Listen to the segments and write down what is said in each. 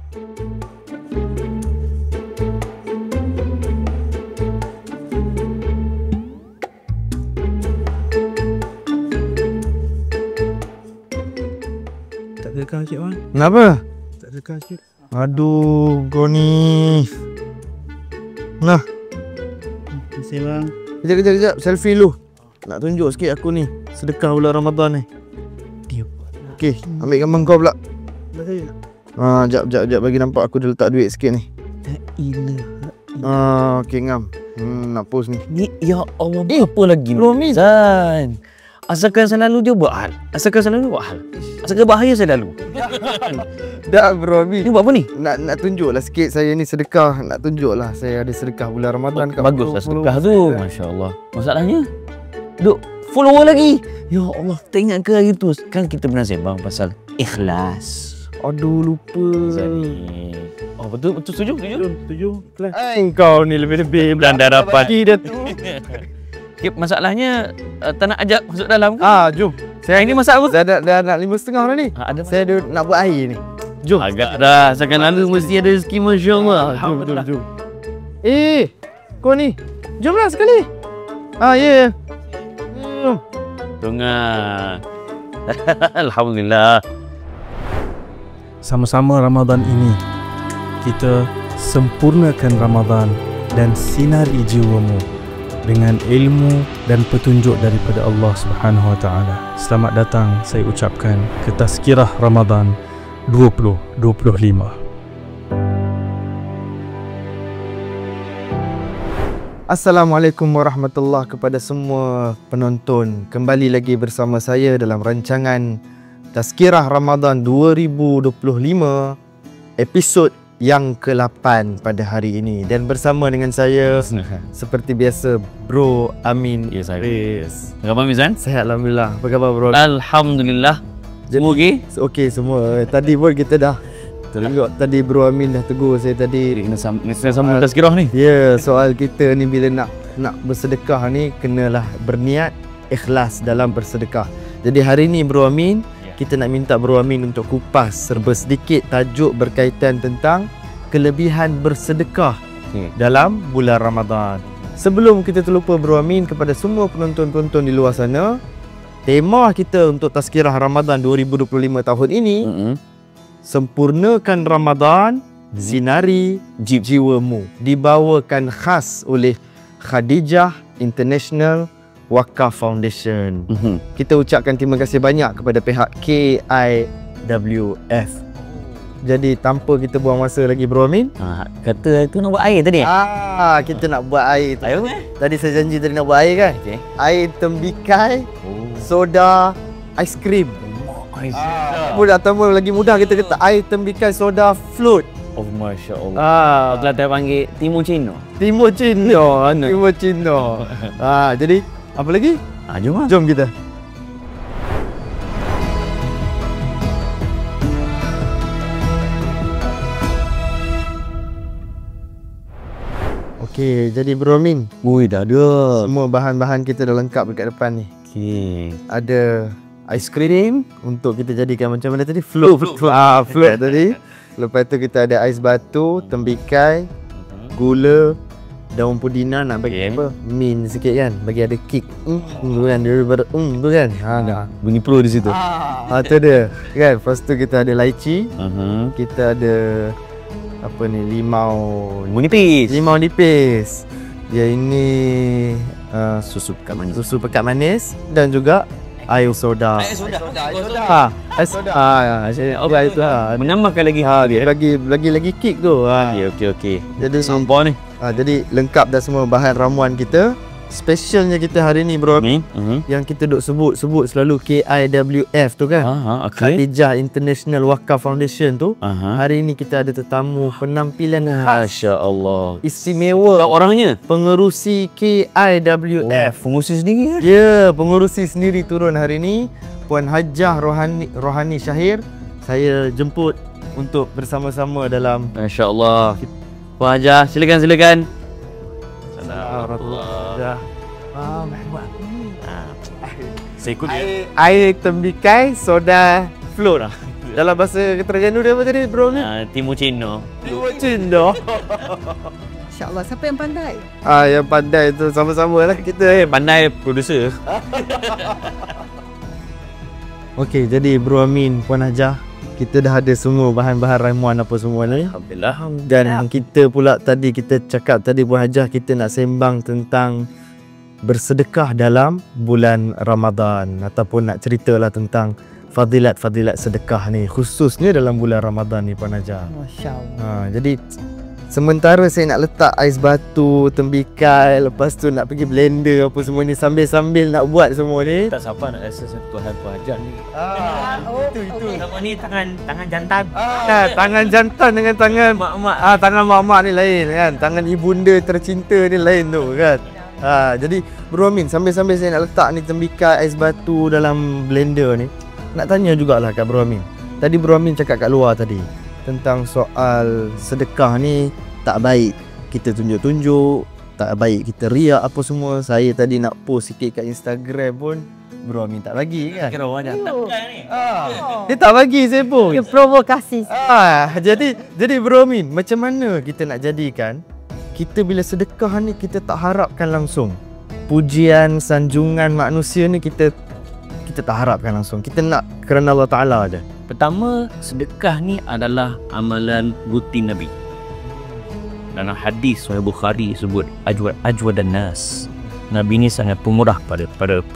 Tak terekam sikit bang. Kenapa? Tak terekam sikit. Aduh, kau ni. Nah, Terima bang. kejap. Selfie lu. Nak tunjuk sikit aku ni. Sedekah bulan Ramadan ni. Dia Okey, ambil gambar kau pula. saya. Jap bagi nampak aku dah letak duit sikit ni. Tak ilah. Okey ngam. Nak post ni. Ni ya Allah, apa lagi ni? Romi. Zan. Asalkan selalu dia buat hal. Asalkan bahaya selalu. Dah bro Ami. Ni buat apa ni? Nak tunjuklah sikit saya ni sedekah. Nak tunjuklah saya ada sedekah bulan Ramadan kat Baguslah sedekah tu. follower. Masya-Allah. Masalahnya duk follower lagi. Ya Allah, tak ingat ke hari tu kan kita pernah sembang pasal ikhlas. Aduh lupa. Zani. Oh betul setuju? Setuju. Kelas. Kau ni lebih-lebih Belanda dapat. Dah tu. Okay, masalahnya tak nak ajak masuk dalam ke? Jom. Saya Ini masak apa? Dah nak 5.30 dah ni. Ada Saya ada nak buat air ni. Jom. agak dah. Asalkan lalu mesti ada rezeki, masya-Allah. Jom. Kau ni. Jomlah sekali. Ya. Tengah. Alhamdulillah. Sama-sama Ramadan ini kita sempurnakan Ramadan dan sinari jiwamu dengan ilmu dan petunjuk daripada Allah Subhanahu Wa Taala. Selamat datang saya ucapkan ke Tazkirah Ramadan 2025. Assalamualaikum warahmatullahi kepada semua penonton. Kembali lagi bersama saya dalam rancangan Tazkirah Ramadan 2025, episod yang ke-8 pada hari ini. Dan bersama dengan saya seperti biasa Bro Amin. Ya saya. Yes. Apa Mizan? Sehat alhamdulillah. Apa khabar bro? Alhamdulillah. Semua okey? Okey semua. Tadi pun kita dah tengok, tadi Bro Amin dah tegur saya tadi. Kena sama tazkirah ni. Ya, soal kita ni bila nak bersedekah ni kenalah berniat ikhlas dalam bersedekah. Jadi hari ni Bro Amin, kita nak minta Bro Amin untuk kupas serba sedikit tajuk berkaitan tentang kelebihan bersedekah dalam bulan Ramadan. Sebelum kita terlupa Bro Amin, kepada semua penonton-penonton di luar sana, tema kita untuk Tazkirah Ramadan 2025 tahun ini, sempurnakan Ramadan, sinari jiwamu. Dibawakan khas oleh Khadijah International Wakaf Foundation. Kita ucapkan terima kasih banyak kepada pihak KIWF. Jadi tanpa kita buang masa lagi Bro Amin, Kata tu nak buat air tadi. kita nak buat air tu. Air apa? Tadi saya janji tadi nak buat air kan? Okey. Air tembikai, soda, aiskrim. Mudah tambah lagi mudah kita kata air tembikai soda float. Oh masya-Allah. Kelantan panggil Timur Cina. Timur Cina. Timur Cina. Jadi apa lagi? Jom lah. Jom kita. Okey, jadi Bro Amin, Dah ada. semua bahan-bahan kita dah lengkap dekat depan ni. Okey. Ada aiskrim untuk kita jadikan macam mana tadi? Float tadi. Lepas tu kita ada ais batu, tembikai, gula, daun pudina, nak bagi apa? Mint sikit kan, bagi ada kick. Tu kan, daripada tu kan. Dah. Bunyi pro di situ. Tu dia. Kan, lepas tu kita ada lychee, kita ada apa ni, limau nipis. Dia ini Susu pekat manis. susu pekat manis dan juga air soda. Air soda. Menambahkan lagi Lagi kick tu. Okey. Jadi Sampah ni. jadi lengkap dah semua bahan ramuan kita. Specialnya kita hari ni Bro, yang kita duk sebut selalu KIWF tu kan. Okey. Khadijah International Wakaf Foundation tu. Hari ni kita ada tetamu penampilan Masya-Allah. istimewa, Orangnya pengerusi KIWF. pengurusi sendiri kan? Ya, pengerusi sendiri turun hari ni, Puan Hajah Rohani Syahir. Saya jemput untuk bersama-sama dalam Masya-Allah. Puan Hajah, silakan. Assalamualaikum. Saya ikut dia. Air tembikai soda float. Dalam bahasa Terengganu dia apa tadi bro ni? Timur Cina. Timur Cina. InsyaAllah. Siapa yang pandai? Yang pandai tu sama-sama lah kita. Pandai producer. Okey, jadi Bro Amin, Puan Hajah, kita dah ada semua bahan-bahan ramuan apa semua ni. Alhamdulillah. Dan kita pula tadi kita cakap tadi Puan Hajah, kita nak sembang tentang bersedekah dalam bulan Ramadan, ataupun nak ceritalah tentang fadilat-fadilat sedekah ni, khususnya dalam bulan Ramadan ni Puan Hajah. Masya-Allah. Jadi sementara saya nak letak ais batu, tembikai, lepas tu nak pergi blender apa semua ni, sambil-sambil nak buat semua ni. Tak siapa nak rasa sentuhan Puan Hajah ni. Itu. Nama ni tangan jantan. Tangan jantan dengan tangan Mak-mak. tangan mak-mak ni lain kan. Tangan ibunda tercinta ni lain tu kan. Jadi Bro Amin, sambil-sambil saya nak letak ni tembikai ais batu dalam blender ni, nak tanya jugalah kat Bro Amin. Tadi Bro Amin cakap kat luar tadi tentang soal sedekah ni tak baik kita tunjuk-tunjuk, tak baik kita riak apa semua. Saya tadi nak post sikit kat Instagram pun Bro Amin tak bagi kan. Kira orang jantan ni. Dia tak bagi saya pun. Dia provokasi. Jadi Bro Amin, macam mana kita nak jadikan kita bila sedekah ni kita tak harapkan langsung pujian, sanjungan manusia ni, kita tak harapkan langsung. Kita nak kerana Allah Ta'ala aja. Pertama, sedekah ni adalah amalan rutin Nabi. Dalam hadis Sahih Bukhari sebut ajwad dan nas. Nabi ni sangat pemurah pada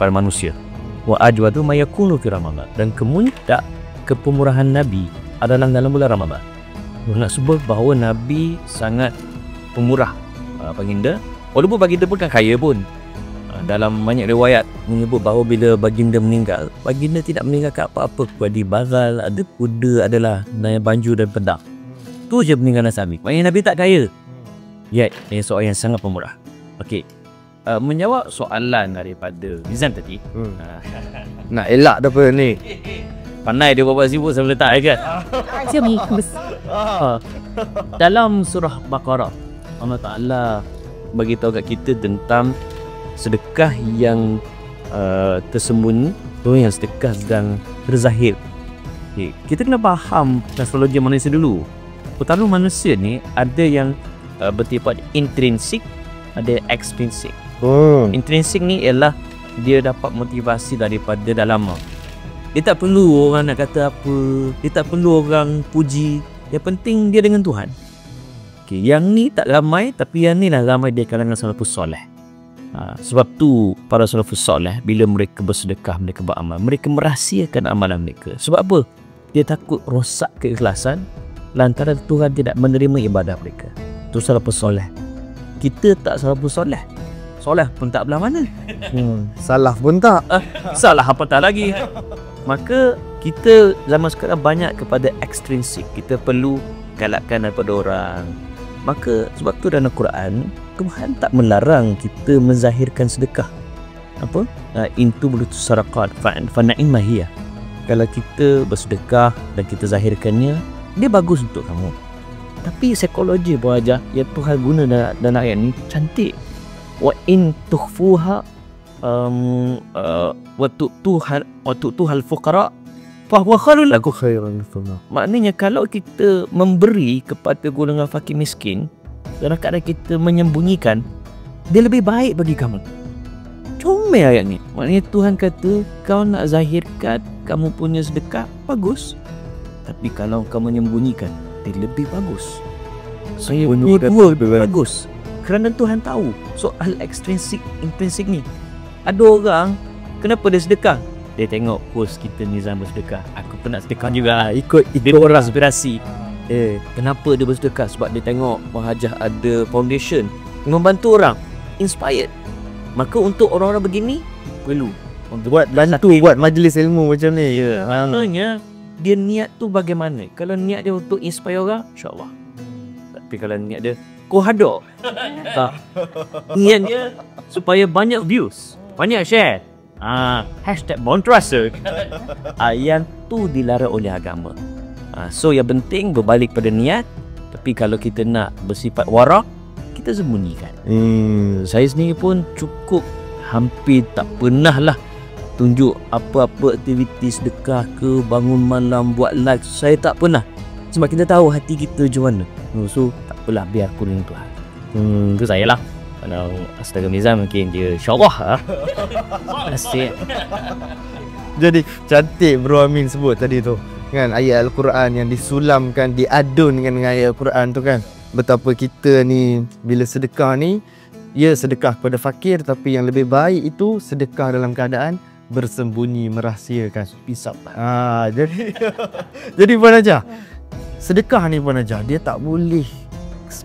manusia. Wa ajwadu ma yakunu fi Ramadan. Dan kemudian kepemurahan Nabi adalah dalam bulan Ramadan. Nak sebut bahawa Nabi sangat pemurah baginda. Walaupun baginda pun kan kaya pun. Dalam banyak riwayat menyebut bahawa bila baginda meninggal, baginda tidak meninggalkan apa-apa kecuali bazal, ada kuda, adalah baju dan pedang. Tu je peninggalan Nabi. Maknanya Nabi tak kaya. Ya, ini soalan yang sangat pemurah. Okey. Menjawab soalan daripada Nizam tadi. Nak elak dah apa ni? Pandai dia buat sibuk saya letak kan. Dalam surah Baqarah, Allah Ta'ala bagi tahu kat kita tentang sedekah yang tersembunyi, yang sedekah dan terzahir. Okay. Kita kena faham psikologi manusia dulu. Pertama, manusia ni ada yang bertifat intrinsik, ada extrinsik. Intrinsik ni ialah dia dapat motivasi daripada dalam. Dia tak perlu orang nak kata apa, dia tak perlu orang puji. Yang penting dia dengan Tuhan. Okay, yang ni tak ramai, tapi yang ni lah ramai di kalangan salafus soleh. Sebab tu para salafus soleh bila mereka bersedekah, mereka beramal, mereka merahsiakan amalan mereka. Sebab apa? Dia takut rosak keikhlasan lantaran Tuhan tidak menerima ibadah mereka. Itu salafus soleh. Kita tak salafus soleh. Soleh pun tak belah mana. Salaf pun tak. Salah apa tak lagi. Maka kita zaman sekarang banyak kepada ekstrinsik. Kita perlu galakkan daripada orang. Maka sebab tu dalam Al-Quran, Tuhan tak melarang kita menzahirkan sedekah. Apa? Intu bulutus sadaqat fa na'imah hiya. Kalau kita bersedekah dan kita zahirkannya, dia bagus untuk kamu. Tapi psikologi pun aja yang Tuhan guna dalam ayat ni cantik. Wa in tukhfuha wa tu'tuhal fuqara fa huwa khairul lakum. Maknanya kalau kita memberi kepada golongan fakir miskin dalam keadaan kita menyembunyikan, dia lebih baik bagi kamu. Comel ayat ni. Maknanya Tuhan kata kau nak zahirkan kamu punya sedekah, bagus. Tapi kalau kau menyembunyikan, dia lebih bagus. Saya dua bagus. Kerana Tuhan tahu soal ekstrinsik, intrinsik ni. Ada orang, kenapa dia sedekah? Dia tengok post kita Nizam bersedekah, aku pun nak sedekah juga. Ikut orang inspirasi. Kenapa dia bersedekah? Sebab dia tengok Puan Hajah ada foundation membantu orang, inspired. Maka untuk orang-orang begini perlu buat bantu buat majlis ilmu macam ni. Maknanya dia niat tu bagaimana? Kalau niat dia untuk inspire orang, insya-Allah. Tapi kalau niat dia kohado, tak. Niat dia supaya banyak views, banyak share. Hashtag Bontrasa. Yang tu dilarang oleh agama. So yang penting berbalik pada niat. Tapi kalau kita nak bersifat warak, kita sembunyikan. Saya sendiri pun cukup hampir tak pernah lah tunjuk apa-apa aktiviti sedekah ke, bangun malam, buat live, saya tak pernah. Sebab kita tahu hati kita macam mana. So tak apalah, biar aku dengan Tuhan. Itu saya lah. Kalau Astaga Mizan mungkin dia insyaAllah. Asyik. Jadi cantik Bro Amin sebut tadi tu kan, ayat Al-Quran yang disulamkan, diadun dengan ayat Al-Quran tu kan. Betapa kita ni bila sedekah ni, ya sedekah kepada fakir, tapi yang lebih baik itu sedekah dalam keadaan bersembunyi, merahsiakan. Pisau. Jadi Puan Hajah, sedekah ni Puan Hajah, dia tak boleh,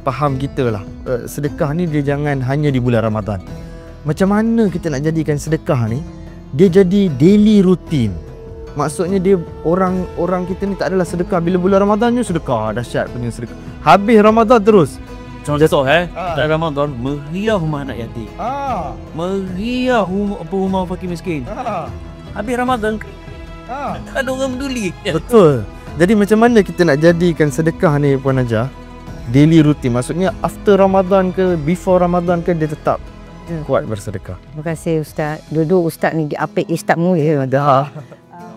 faham kita lah, sedekah ni dia jangan hanya di bulan Ramadan. Macam mana kita nak jadikan sedekah ni dia jadi daily routine? Maksudnya dia orang kita ni tak adalah sedekah bila bulan Ramadan je sedekah, dahsyat punya sedekah. Habis Ramadan terus. Contoh tak Ramadan meriah rumah anak yatim. Meriah rumah fakir miskin. Habis Ramadan tak ada orang peduli. Betul. Jadi macam mana kita nak jadikan sedekah ni Puan Hajah daily routine? Maksudnya after Ramadan ke before Ramadan ke dia tetap kuat bersedekah. Terima kasih Ustaz. Duduk Ustaz ni apik Ustaz mulia dah.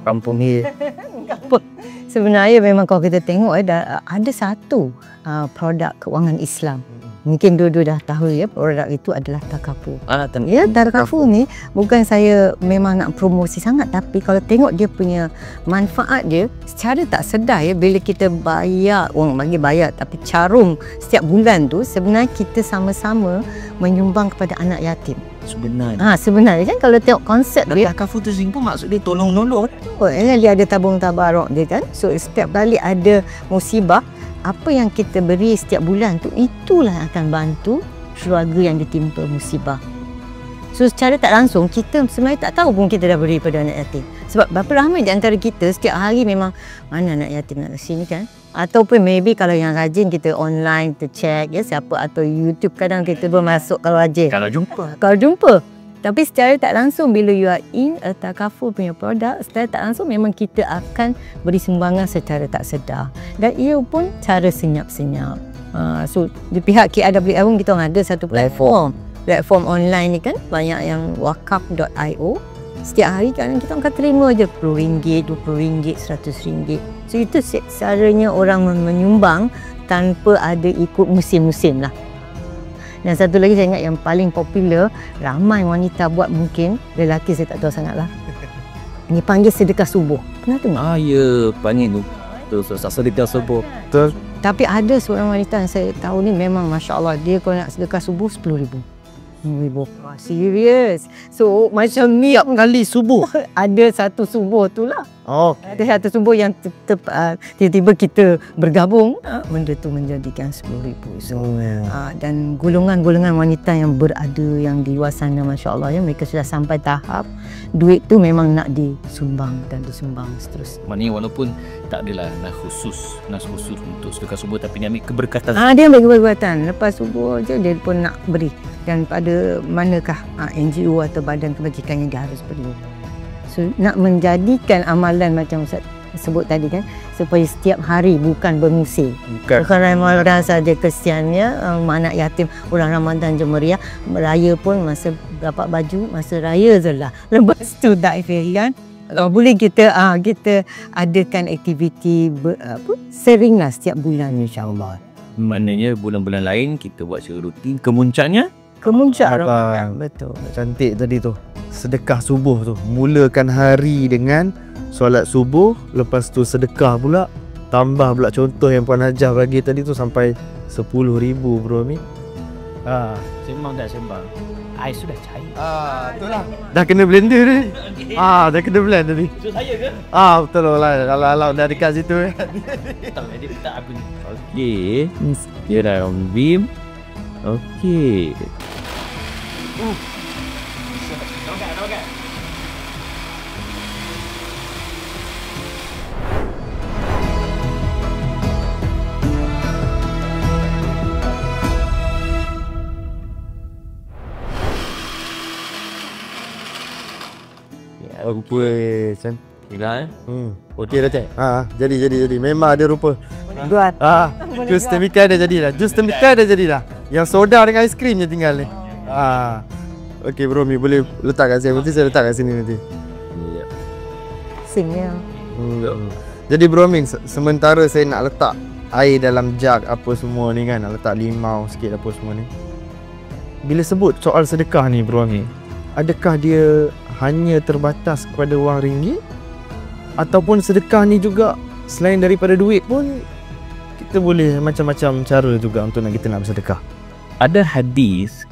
Kampung ni. Sebenarnya memang kalau kita tengok ada satu produk keuangan Islam. Mungkin Dudu dah tahu ya, produk itu adalah takaful. Ya, takaful ni bukan saya memang nak promosi sangat, tapi kalau tengok dia punya manfaat dia secara tak sedar ya, bila kita bayar, orang bagi bayar tapi carung setiap bulan tu, sebenarnya kita sama-sama menyumbang kepada anak yatim. Sebenarnya kan kalau tengok konsep dia takaful tu pun maksud dia tolong-nolong. Dia ada tabung tabarok dia kan. So setiap kali ada musibah, apa yang kita beri setiap bulan tu, itulah yang akan bantu keluarga yang ditimpa musibah. So secara tak langsung kita sebenarnya tak tahu pun kita dah beri pada anak yatim. Sebab berapa ramai di antara kita setiap hari memang mana anak yatim nak sini kan. Ataupun maybe kalau yang rajin kita online, kita check ya siapa, atau YouTube kadang kita pun masuk kalau rajin. Kalau jumpa. Tapi secara tak langsung bila you are in a takaful punya produk, secara tak langsung memang kita akan beri sumbangan secara tak sedar. Dan ia pun cara senyap-senyap. So di pihak KRWM kita orang ada satu platform online ni kan, banyak yang wakaf.io. Setiap hari kan kita akan terima je RM10, RM20, RM100. So itu caranya orang menyumbang tanpa ada ikut musim-musim lah. Dan satu lagi saya ingat yang paling popular, ramai wanita buat, mungkin lelaki saya tak tahu sangat lah. Ini panggil sedekah subuh. Pernah tengok? Ya, panggil tu. Sedekah subuh. Betul. Tapi ada seorang wanita yang saya tahu ni memang Masya Allah, dia kalau nak sedekah subuh RM10,000. Wah, serius. So macam ni kali subuh. Ada satu subuh tu lah. Ada satu subuh yang tiba-tiba kita bergabung, benda tu menjadikan RM10,000. So, dan golongan-golongan wanita yang berada yang di luar sana, Masya Allah ya, mereka sudah sampai tahap duit tu memang nak disumbang dan disumbang seterusnya. Maknanya walaupun tak adalah nas khusus untuk sedekah subuh, tapi dia ambil keberkatan. Dia ambil keberkatan. Lepas subuh je dia pun nak beri. Dan pada manakah NGO atau badan kebajikan yang dia harus beri. So nak menjadikan amalan macam Ustaz sebut tadi kan, supaya setiap hari bukan bermusim. Bukan Ramadan saja kesiannya, anak yatim, bulan Ramadan je meriah, raya pun masa dapat baju masa raya je lah. Lepas tu daifir kan. Kalau boleh kita adakan aktiviti seringlah setiap bulan insya-Allah. Maknanya bulan-bulan lain kita buat secara rutin, kemuncaknya betul. Cantik tadi tu. Sedekah subuh tu. Mulakan hari dengan solat subuh, lepas tu sedekah pula. Tambah pula contoh yang Puan Hajah bagi tadi tu sampai RM10,000 Bro Amin. Sembang tak sembang. Air sudah cair. Itulah. Dah kena blender ni. Dah kena blend tadi. Itu saya ke? Betul lah. Kalau dah dekat situ. Tak ada tak apa ni. Okey. Dia dah on beam. Okey. Rupa cantik Gila Okey dah cik. Jadi. Memang ada rupa. Buat. Jus temikai dah jadilah. Jus temikai dah jadilah. Yang soda dengan aiskrim je tinggal ni. Okey Bro Mi, boleh letak kat sini. Nanti saya letak kat sini nanti. masing-masing ya. Jadi Bro Amin, sementara saya nak letak air dalam jug apa semua ni kan, nak letak limau sikit apa semua ni. Bila sebut soal sedekah ni Bro Amin, adakah dia hanya terbatas kepada wang ringgit? Ataupun sedekah ni juga selain daripada duit pun kita boleh macam-macam cara juga untuk kita nak bersedekah? Ada hadis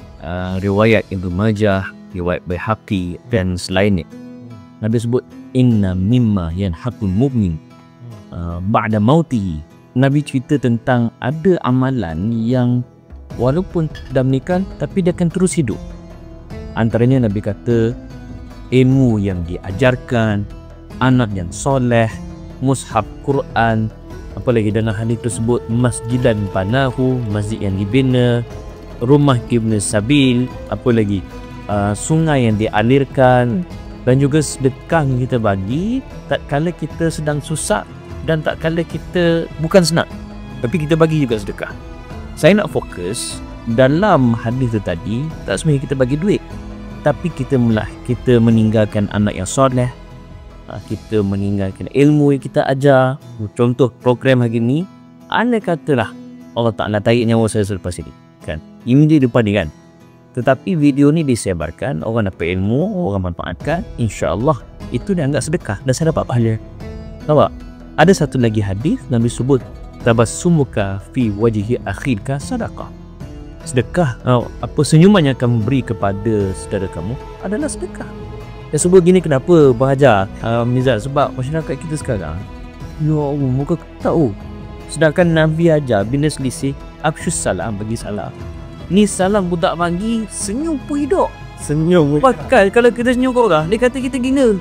riwayat Ibnu Majah, riwayat Baihaqi dan selainnya. Nabi sebut inna mimma yanhaqul mu'min ba'da mautihi. Nabi cerita tentang ada amalan yang walaupun dah menikah tapi dia akan terus hidup. Antaranya Nabi kata ilmu yang diajarkan, anak yang soleh, mushaf Quran, apa lagi dalam hadis tersebut, masjidan panahu, masjid yang dibina, rumah ibn sabil, apa lagi, sungai yang dialirkan, dan juga sedekah yang kita bagi tak kala kita sedang susah dan tak kala kita bukan senang, tapi kita bagi juga sedekah. Saya nak fokus dalam hadis itu tadi, tak semestinya kita bagi duit, tapi kita meninggalkan anak yang soleh, kita meninggalkan ilmu yang kita ajar. Contoh program hari ni, anda katalah Allah Ta'ala tarik nyawa saya selepas ini kan, ini di depan ni kan, tetapi video ni disebarkan, orang dapat ilmu, orang manfaatkan, insya-Allah itu dianggap sedekah dan saya dapat pahala. Nampak? Ada satu lagi hadis Nabi sebut tabassumuka fi wajhi akhika sadaqah. Sedekah, apa senyuman yang kamu beri kepada saudara kamu adalah sedekah. Dia sebut gini, kenapa Bahaja Mizal? Sebab masyarakat kita sekarang, ya Allah, muka tahu. Sedangkan Nabi ajar bila selisih, absyus salam, bagi salam. Ni salam budak bagi, senyum pun hidup. Senyum. Bakal kalau kita senyum kat orang, dia kata kita gila.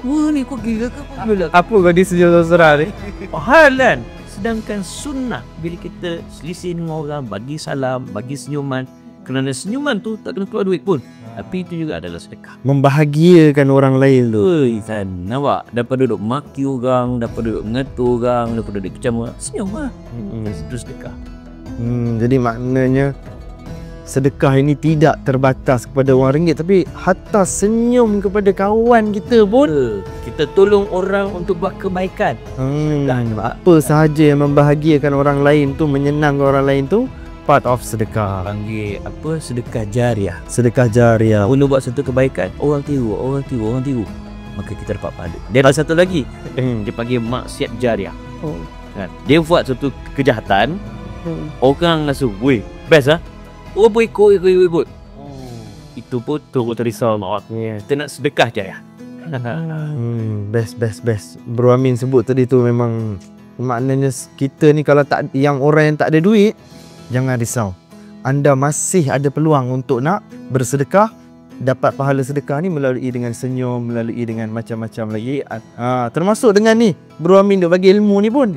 Wah ni kau gila ke apa? Apa kau dia senyum seorang ni? Hal kan? Sedangkan sunnah bila kita selisih dengan orang, bagi salam, bagi senyuman, kerana senyuman tu tak kena keluar duit pun, tapi itu juga adalah sedekah. Membahagiakan orang lain tu. Oi, kan, nampak? Daripada duduk maki orang, daripada duduk mengetuk orang, daripada duduk kecam orang, senyum lah. Itu sedekah. Jadi maknanya sedekah ini tidak terbatas kepada wang ringgit, tapi hatta senyum kepada kawan kita pun. Kita tolong orang untuk buat kebaikan. Apa sahaja yang membahagiakan orang lain tu, menyenangkan orang lain tu, part of sedekah. Panggil apa? Sedekah jariah. Sedekah jariah. Untuk buat satu kebaikan, orang tiru, maka kita dapat pahala. Dia ada satu lagi, dia panggil maksiat jariah. Kan? Dia buat satu kejahatan, orang rasa, weh, best lah. Orang pun ikut. Itu pun turut terisau Allah. Kita nak sedekah jariah. Best. Bro Amin sebut tadi tu memang maknanya kita ni kalau tak, yang orang yang tak ada duit, jangan risau. Anda masih ada peluang untuk nak bersedekah, dapat pahala sedekah ni melalui dengan senyum, melalui dengan macam-macam lagi. Termasuk dengan ni, Bro Amin duk bagi ilmu ni pun.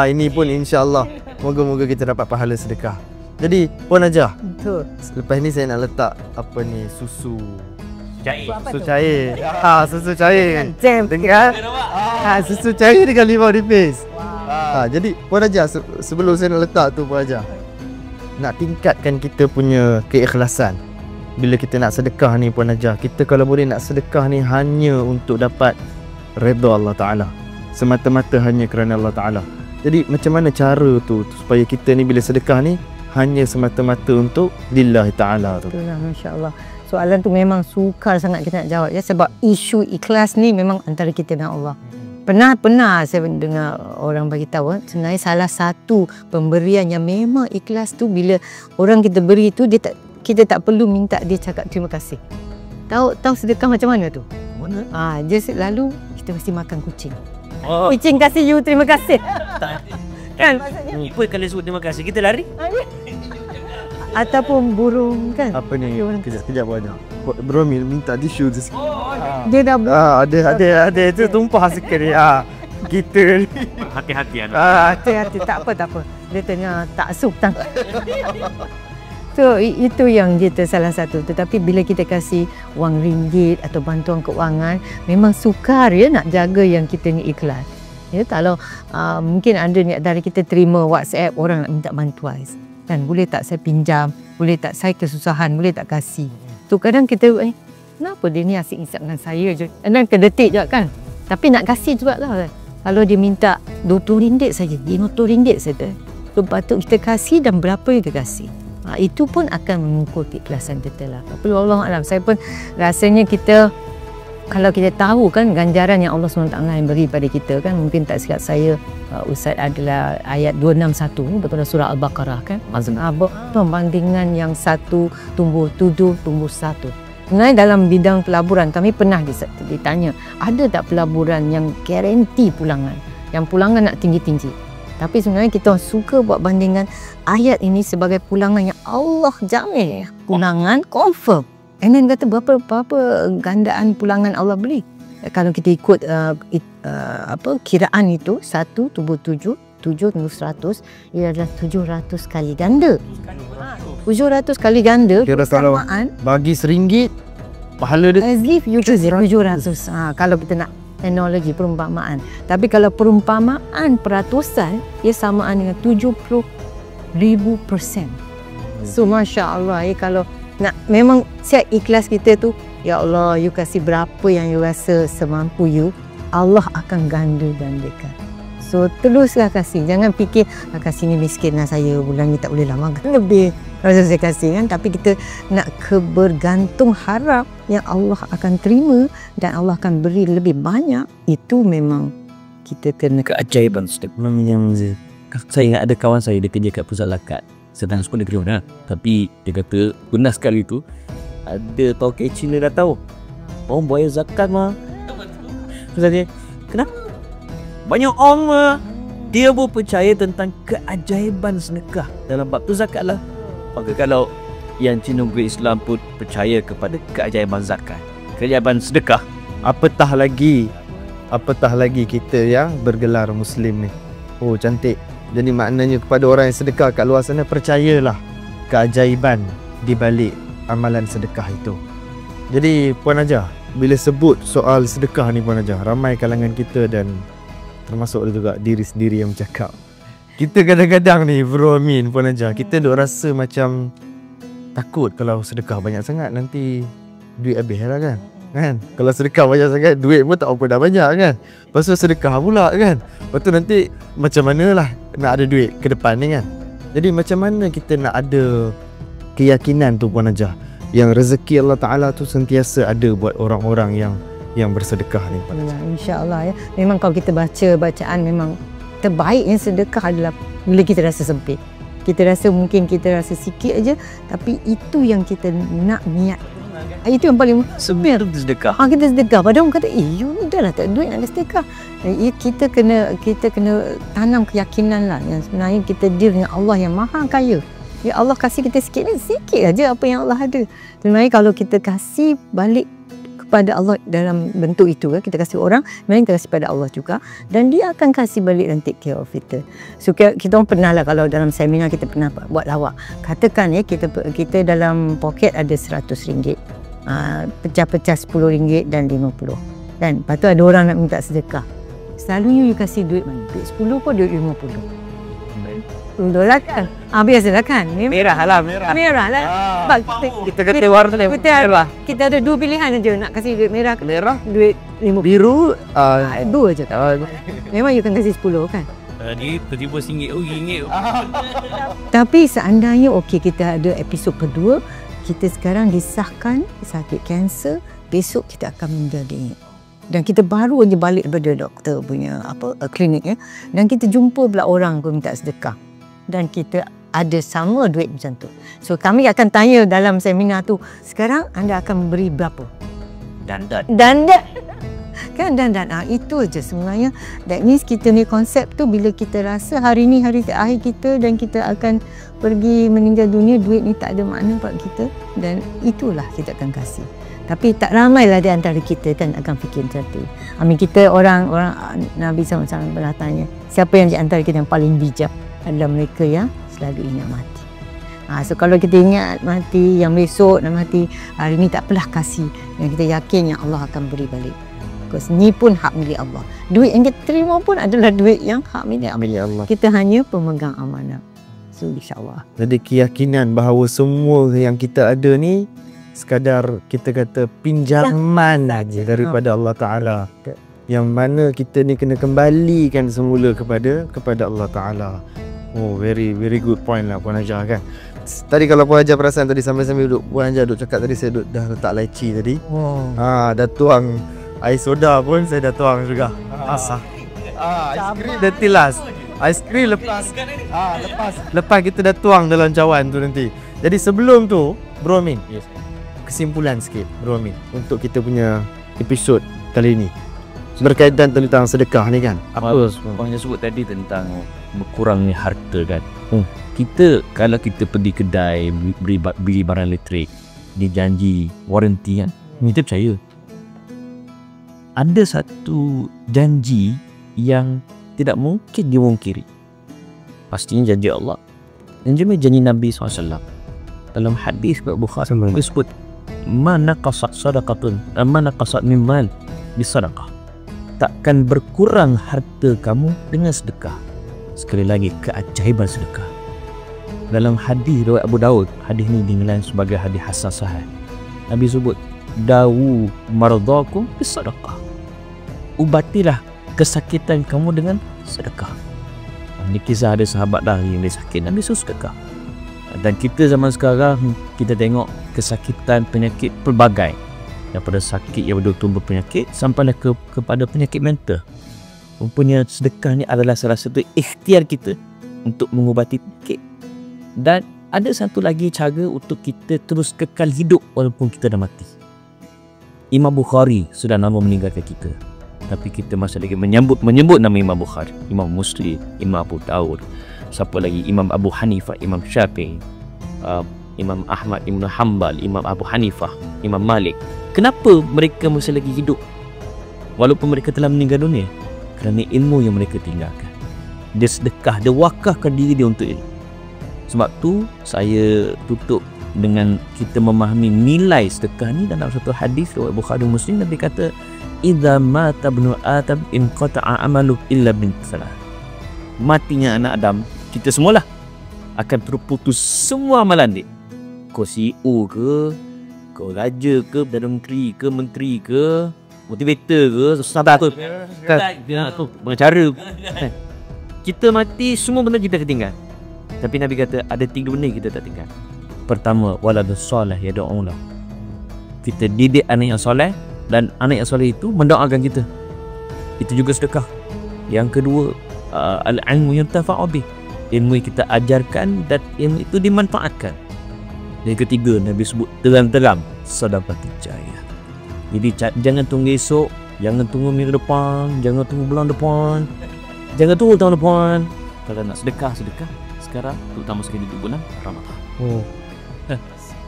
Ini pun insya-Allah moga-moga kita dapat pahala sedekah. Jadi Puan Hajah, betul. Lepas ni saya nak letak apa ni, susu cair. Susu cair. Susu cair kan. Dengar? Susu cair dengan limau nipis. Jadi Puan Hajah, sebelum saya nak letak tu Puan Hajah, nak tingkatkan kita punya keikhlasan. Bila kita nak sedekah ni Puan Hajah, kita kalau boleh nak sedekah ni hanya untuk dapat redha Allah Ta'ala, semata-mata hanya kerana Allah Ta'ala. Jadi macam mana cara tu supaya kita ni bila sedekah ni hanya semata-mata untuk lillahi ta'ala tu? Itulah, Masya Allah. Soalan tu memang sukar sangat kita nak jawab ya, sebab isu ikhlas ni memang antara kita dengan Allah. Pernah saya dengar orang bagi tahu, sebenarnya salah satu pemberian yang memang ikhlas tu bila orang kita beri tu, kita tak perlu minta dia cakap terima kasih. Tahu sedekah macam mana tu? Mana? Just lalu kita mesti makan kucing. Kucing kasih you terima kasih. Kan? Apa kalau sebut terima kasih kita lari? Ataupun burung kan? Apa ni? Kejap banyak. Bro minta tisu tu sikit. Dia dah ada itu tumpah sikit ni. Kita ni hati-hati hati-hati, tak apa. Dia tengah tak sultan. So itu yang kita salah satu. Tetapi bila kita kasih wang ringgit atau bantuan keuangan, memang sukar ya nak jaga yang kita ni ikhlas. Ya, kalau mungkin ada niat dari kita terima WhatsApp orang nak minta bantuan. Kan, boleh tak saya pinjam, boleh tak saya kesusahan, boleh tak kasih. Tu kadang kita, kenapa dia ni asyik isap dengan saya je? Dan kedetik je kan? Tapi nak kasih juga lah. Kalau dia minta RM20 saja, RM50 saja, so patut kita kasih dan berapa yang kita kasih. Itu pun akan mengukur keikhlasan kita lah. Tapi Allah Alam, saya pun rasanya kita, kalau kita tahu kan ganjaran yang Allah SWT yang beri pada kita kan, mungkin tak silap saya Ustaz adalah ayat 261 daripada surah Al-Baqarah kan. Perbandingan yang 1 tumbuh 7 tumbuh 1. Sebenarnya dalam bidang pelaburan kami pernah ditanya, ada tak pelaburan yang garanti pulangan, yang pulangan nak tinggi-tinggi. Tapi sebenarnya kita suka buat bandingan ayat ini sebagai pulangan yang Allah jamin. Pulangan confirm. And then kata berapa gandaan pulangan Allah beri. Kalau kita ikut kiraan itu 1 tumbuh 7 tumbuh 100, ia adalah 700 kali ganda. 700 kali ganda. Kira kalau bagi RM1, pahala dia as if you choose 700. Kalau kita nak analogi perumpamaan. Tapi kalau perumpamaan peratusan, ia samaan dengan 70,000%. So Masya Allah, kalau nak memang siap ikhlas kita tu, ya Allah, you kasih berapa yang you rasa semampu you, Allah akan gandakan. So teruslah kasih, jangan fikir kasih ni miskin lah saya, bulan ni tak boleh lah makan lebih kalau saya kasih kan. Tapi kita nak bergantung harap yang Allah akan terima dan Allah akan beri lebih banyak. Itu memang kita kena keajaiban Ustaz. Saya ingat ada kawan saya, dia kerja kat pusat lakat, sedang sekolah negeri mana, tapi dia kata pernah sekali tu ada tauke Cina dah tahu orang bayar zakat mah. Ustaz dia, kenapa? Banyak orang dia pun percaya tentang keajaiban sedekah dalam bab tu zakat lah. Maka kalau yang Cina Islam pun percaya kepada keajaiban zakat, keajaiban sedekah, apatah lagi kita yang bergelar Muslim ni. Oh cantik. Jadi maknanya kepada orang yang sedekah kat luar sana, percayalah keajaiban di balik amalan sedekah itu. Jadi Puan Hajah, bila sebut soal sedekah ni Puan Hajah, ramai kalangan kita dan termasuk juga diri sendiri yang bercakap, kita kadang-kadang ni Bro Amin, Puan Hajah, kita duk rasa macam takut kalau sedekah banyak sangat nanti duit habis lah kan. Kalau sedekah banyak sangat, duit pun tak apa dah banyak kan. Lepas tu sedekah pula kan, lepas tu nanti macam mana lah nak ada duit ke depan ni kan. Jadi macam mana kita nak ada keyakinan tu Puan Hajah, yang rezeki Allah Ta'ala tu sentiasa ada buat orang-orang yang bersedekah ni. InsyaAllah ya. Memang kalau kita baca bacaan, memang terbaik yang sedekah adalah bila kita rasa sempit. Kita rasa mungkin kita rasa sikit aja, tapi itu yang kita nak niat. Itu yang paling sebenarnya sedekah. Kita sedekah. Padahal orang kata, you dah lah tak ada duit nak sedekah. Kita kena tanam keyakinan lah yang sebenarnya kita deal dengan Allah yang maha kaya. Ya Allah kasih kita sikit ni, sikit aja apa yang Allah ada. Sebenarnya kalau kita kasih balik kepada Allah dalam bentuk itu, kita kasih orang, memang kita kasih pada Allah juga, dan dia akan kasih balik dan take care of kita. So kita orang pernah lah, kalau dalam seminar kita pernah buat lawak, katakan ya kita dalam poket ada RM100, pecah-pecah RM10 dan RM50, dan lepas tu ada orang nak minta sedekah. Selalunya you kasih duit mana? Duit 10 pun duit 50. $10 kan? Biasalah kan? Merah lah. Merah lah. Kita kata warna merah. Kita ada dua pilihan aja, nak kasih duit merah, duit 50. Biru, dua je. Memang you kan kasih 10 kan? Ni tiba-tiba RM1, Tapi seandainya kita ada episod kedua, kita sekarang disahkan sakit kanser, besok kita akan menjadi, dan kita baru aja balik daripada doktor punya klinik ya, dan kita jumpa pula orang pun minta sedekah, dan kita ada sama duit macam tu. So kami akan tanya dalam seminar tu, sekarang anda akan beri berapa? Dandan. Kan dandan. Itu je sebenarnya. That means kita ni konsep tu, bila kita rasa hari ni hari terakhir kita dan kita akan pergi meninggal dunia, duit ni tak ada makna buat kita, dan itulah kita akan kasih. Tapi tak ramailah di antara kita kan akan fikir macam tu. Kita orang Nabi SAW pernah tanya, siapa yang di antara kita yang paling bijak? Adalah mereka yang selalu ingat mati. So kalau kita ingat mati, yang besok nak mati, hari ni tak apalah kasih, dan kita yakin yang Allah akan beri balik. Because ni pun hak milik Allah. Duit yang kita terima pun adalah duit yang hak milik Allah. Kita hanya pemegang amanah. So insyaAllah. Jadi keyakinan bahawa semua yang kita ada ni sekadar kita kata pinjaman aja daripada Allah Ta'ala. yang mana kita ni kena kembalikan semula kepada Allah Ta'ala. Oh, very good point lah Puan Hajah kan. Tadi kalau Puan Hajah perasan tadi sambil-sambil duduk Puan Hajah duduk cakap tadi, saya duduk dah letak leci tadi. Dah tuang air soda pun saya dah tuang juga. Aiskrim dah tilas. Aiskrim lepas kita dah tuang dalam cawan tu nanti. Jadi sebelum tu Bro Amin, kesimpulan sikit Bro Amin untuk kita punya episod kali ni berkaitan tentang sedekah ni kan. Apa Puan Hajah sebut tadi tentang berkurangnya harta kan. Kita kalau kita pergi kedai beli barang elektrik, dijanji waranti kan, kita percaya. Ada satu janji yang tidak mungkin dimungkiri, pastinya janji Allah dan juga janji Nabi SAW. Dalam hadis Bukhari disebut mana qasat sadaqatun mana qasat min mal bisadaqah, takkan berkurang harta kamu dengan sedekah. Sekali lagi, keajaiban sedekah. Dalam hadis riwayat Abu Daud, hadis ni dinilai sebagai hadis hasan sahih. Nabi sebut dawu maradakum bisadaqah, ubatilah kesakitan kamu dengan sedekah. Ini kisah ada sahabat dah yang dia sakit, Nabi suruh sedekah. Dan kita zaman sekarang, kita tengok kesakitan penyakit pelbagai, daripada sakit yang betul-betul berpenyakit sampailah kepada penyakit mental. Rupanya sedekah ni adalah salah satu ikhtiar kita untuk mengubati penyakit. Dan ada satu lagi cara untuk kita terus kekal hidup walaupun kita dah mati. Imam Bukhari sudah lama meninggalkan kita, tapi kita masih lagi menyebut nama Imam Bukhari, Imam Muslim, Imam Abu Daud, siapa lagi, Imam Abu Hanifah, Imam Syafi'i, Imam Ahmad Ibn Hanbal, Imam Abu Hanifah, Imam Malik. Kenapa mereka masih lagi hidup walaupun mereka telah meninggal dunia? Kerana ilmu yang mereka tinggalkan. Dia sedekah, dia wakafkan diri dia untuk ilmu. Sebab tu saya tutup dengan kita memahami nilai sedekah ni. Dalam satu hadis riwayat Bukhari Muslim, Nabi kata idza mata ibnu adam inqata'a amalu illa bin salah. Matinya anak Adam, kita semualah akan terputus semua amalan dia. Kau CEO ke, kau raja ke, Perdana Menteri ke, menteri ke, motivator ke, sahabat tu, pengacara. Kita mati, semua benda kita ketinggal. Tapi Nabi kata ada 3 benda kita tak tinggal. Pertama, waladus soleh yad'ulah. Kita didik anak yang soleh, dan anak yang soleh itu mendoakan kita. Itu juga sedekah. Yang kedua, al-ilmu yuntafa'u bih, ilmu yang kita ajarkan dan ilmu itu dimanfaatkan. Yang ketiga, Nabi sebut terang-terang sedekah jariah. Jadi jangan tunggu esok, jangan tunggu minggu depan, jangan tunggu bulan depan, jangan tunggu tahun depan. Kalau nak sedekah sekarang, terutama sekali di bulan Ramadan.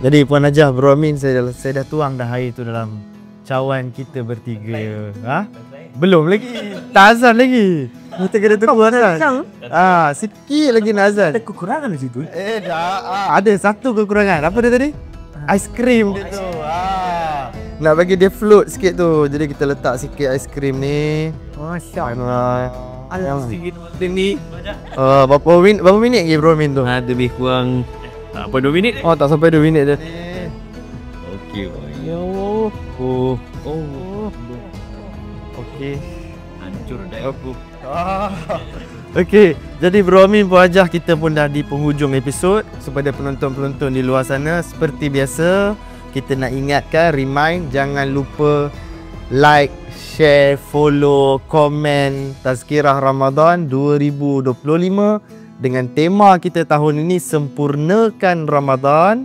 Jadi Puan Hajah, Bro Amin, saya dah tuang dah air tu dalam cawan kita bertiga. Belum lagi, tak azan lagi. Kita kena tunggu azan. Sikit lagi nak azan. Ada kekurangan di situ. Ada satu kekurangan. Apa dia tadi? Aiskrim dia tu. Nak bagi dia float sikit tu. Jadi kita letak sikit aiskrim ni. Masya-Allah. Sikit ni. Berapa minit lagi Bro Amin tu? Ada lebih kurang apa 2 minit? Oh, tak sampai 2 minit dah. Okey. Ya Allah. Okey. Hancur dah aku. Okey, jadi Bro Amin, Puan Hajah, kita pun dah di penghujung episod. Kepada penonton-penonton di luar sana, seperti biasa, kita nak ingatkan, remind, jangan lupa like, share, follow, komen Tazkirah Ramadan 2025 dengan tema kita tahun ini, Sempurnakan Ramadan,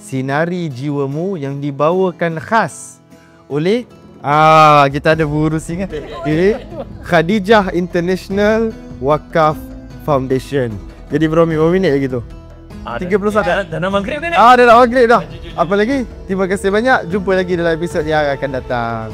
Sinari Jiwamu, yang dibawakan khas oleh kita ada berurus ingat. Khadijah International Wakaf Foundation. Jadi Bro Amin, berapa minit lagi tu? 31. Dah nak maghrib kan? Dah nak maghrib dah. Apa lagi? Terima kasih banyak. Jumpa lagi dalam episod yang akan datang.